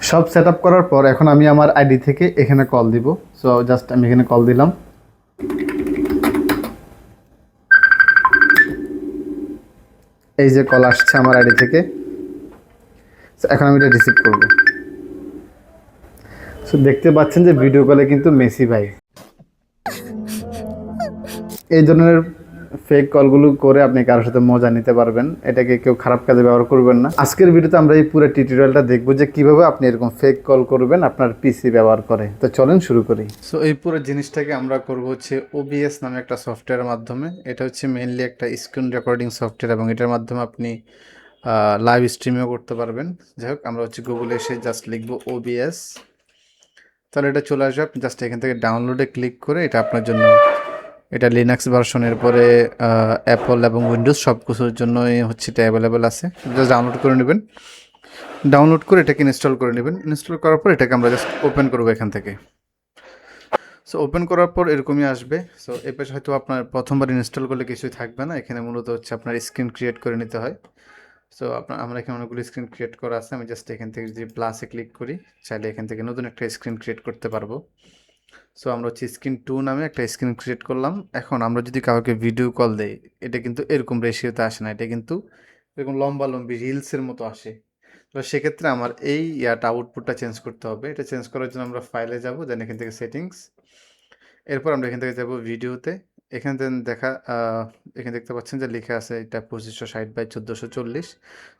সব set up করার পর এখন আমি আমার আইডি থেকে এখানে কল দিব। সো জাস্ট আমি এখানে কল দিলাম। এই যে কল আসছে আমার আইডি থেকে। সো এখন আমি এটা রিসিভ করব। সো দেখতে পাচ্ছেন যে ভিডিও কলে কিন্তু মেসি ভাই। এই ধরনের ফেক কলগুলো করে আপনি কারোর সাথে মজা নিতে পারবেন। এটাকে কেউ খারাপ কাজে ব্যবহার করবেন না। আজকের ভিডিওতে আমরা এই পুরো টিউটোরিয়ালটা দেখব যে কিভাবে আপনি এরকম ফেক কল করবেন আপনার পিসি ব্যবহার করে। তো চলেন শুরু করি। সো এই পুরো জিনিসটাকে আমরা করব হচ্ছে OBS নামে একটা সফটওয়্যারের মাধ্যমে। এটা হচ্ছে মেইনলি একটা স্ক্রিন রেকর্ডিং সফটওয়্যার এবং এটার মাধ্যমে আপনি লাইভ স্ট্রিমিংও করতে পারবেন। যাই হোক, আমরা হচ্ছে গুগলে এসে জাস্ট লিখব OBS, তাহলে এটা চলে আসবে। আপনি জাস্ট এখান থেকে ডাউনলোডে ক্লিক করে এটা আপনার জন্য, এটা লিনাক্স ভার্সনের পরে অ্যাপল এবং উইন্ডোজ সব কিছুর জন্যই হচ্ছে এটা অ্যাভেলেবেল আছে। জাস্ট ডাউনলোড করে নেবেন। ডাউনলোড করে এটাকে ইনস্টল করে নেবেন। ইনস্টল করার পর এটাকে আমরা জাস্ট ওপেন করবো এখান থেকে। সো ওপেন করার পর এরকমই আসবে। সো এ পাশে হয়তো আপনার প্রথমবার ইনস্টল করলে কিছুই থাকবে না। এখানে মূলত হচ্ছে আপনার স্ক্রিন ক্রিয়েট করে নিতে হয়। সো আমরা এখানে অনেকগুলো স্ক্রিন ক্রিয়েট করা আছে। আমি জাস্ট এখান থেকে যদি প্লাসে ক্লিক করি, চাইলে এখান থেকে নতুন একটা স্ক্রিন ক্রিয়েট করতে পারবো। সো আমরা হচ্ছে স্ক্রিন 2 নামে একটা স্ক্রিন ক্রিয়েট করলাম। এখন আমরা যদি কাউকে ভিডিও কল দেই, এটা কিন্তু এরকম রেশিওতে আসে না, এটা কিন্তু এরকম লম্বি রিলসের মতো আসে। তো সেক্ষেত্রে আমার এই আউটপুটটা চেঞ্জ করতে হবে। এটা চেঞ্জ করার জন্য আমরা ফাইলে যাব, দেন এখান থেকে সেটিংস, এরপর আমরা এখান থেকে যাব ভিডিওতে। এখানে দেন এখানে দেখতে পাচ্ছেন যে লেখা আছে এটা 2560 বাই 1440।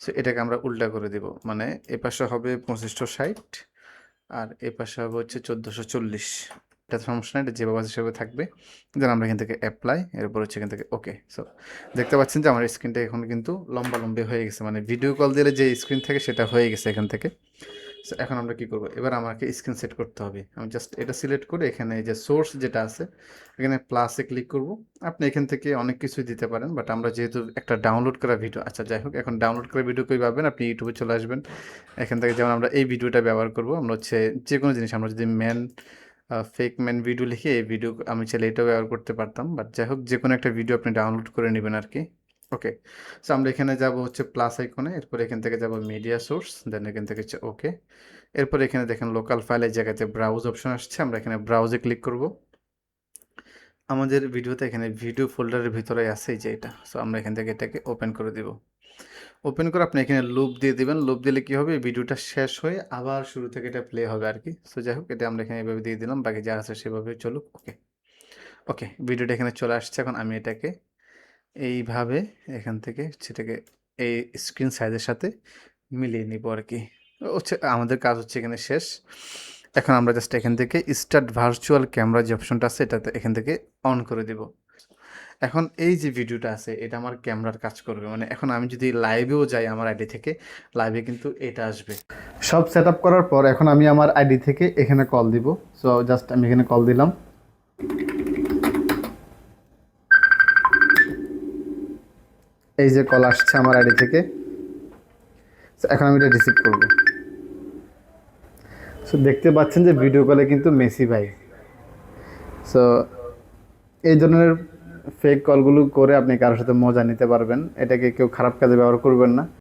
সো এটাকে আমরা উল্টা করে দিব, মানে এ পাশে হবে 2560 আর এ পাশে হবে হচ্ছে 1440। এটা সমস্যা নেই, এটা যেভাবে আছে সেভাবে থাকবে। দেন আমরা এখান থেকে অ্যাপ্লাই, এরপর হচ্ছে এখান থেকে ওকে। সো দেখতে পাচ্ছেন যে আমার স্ক্রিনটা এখন কিন্তু লম্বি হয়ে গেছে, মানে ভিডিও কল দিলে যে স্ক্রিন থাকে সেটা হয়ে গেছে এখান থেকে। সো এখন আমরা কি করব, এবার আমাকে স্ক্রিন সেট করতে হবে। আমি জাস্ট এটা সিলেক্ট করে এখানে যে সোর্স যেটা আছে এখানে প্লাসে ক্লিক করব। আপনি এখান থেকে অনেক কিছুই দিতে পারেন, বাট আমরা যেহেতু একটা ডাউনলোড করা ভিডিও, আচ্ছা যাই হোক, এখন ডাউনলোড করা ভিডিও কই পাবেন, আপনি ইউটিউবে চলে আসবেন। এখান থেকে যেমন আমরা এই ভিডিওটা ব্যবহার করব, আমরা হচ্ছে যে কোনো জিনিস, আমরা যদি ফেক ম্যান ভিডিও লিখে এই ভিডিও আমি চাইলে এটাও ব্যবহার করতে পারতাম, বাট যাই হোক, যে কোনো একটা ভিডিও আপনি ডাউনলোড করে নেবেন আর কি। ওকে, সো আমরা এখানে যাব হচ্ছে প্লাস আইকনে, এরপর এখান থেকে যাব মিডিয়া সোর্স, দেন এখান থেকে হচ্ছে ওকে। এরপর এখানে দেখেন লোকাল ফাইলের জায়গাতে ব্রাউজ অপশন আসছে, আমরা এখানে ব্রাউজে ক্লিক করব। আমাদের ভিডিওতে এখানে ভিডিও ফোল্ডারের ভিতরে আছে এই যে এটা। সো আমরা এখান থেকে এটাকে ওপেন করে দিব। ওপেন করে আপনি এখানে লুপ দিয়ে দিবেন। লুপ দিলে কি হবে, ভিডিওটা শেষ হয়ে আবার শুরু থেকে এটা প্লে হবে আর কি। সো যাই হোক, এটা আমরা এখানে এভাবে দিয়ে দিলাম, বাকি যা আছে সেভাবে চলুক। ওকে ওকে, ভিডিওটা এখানে চলে আসছে। এখন আমি এটাকে এইভাবে এখান থেকে সেটাকে এই স্ক্রিন সাইজের সাথে মিলিয়ে নিব আর কি। হচ্ছে আমাদের কাজ হচ্ছে এখানে শেষ। এখন আমরা জাস্ট এখান থেকে স্টার্ট ভার্চুয়াল ক্যামেরা যে অপশনটা আছে এটাতে এখান থেকে অন করে দিব। এখন এই যে ভিডিওটা আছে এটা আমার ক্যামেরার কাজ করবে, মানে এখন আমি যদি লাইভেও যাই আমার আইডি থেকে, লাইভে কিন্তু এটা আসবে। সব সেট আপ করার পর এখন আমি আমার আইডি থেকে এখানে কল দিব। সো জাস্ট আমি এখানে কল দিলাম। এই যে কল আসছে আমার আইডি থেকে। সো এখন আমি এটা রিসিভ করব। সো দেখতে পাচ্ছেন যে ভিডিও কলে কিন্তু মেসি ভাই। সো এই ধরনের ফেক কলগুলো করে আপনি কারোর সাথে মজা নিতে পারবেন। এটাকে কেউ খারাপ কাজে ব্যবহার করবেন না।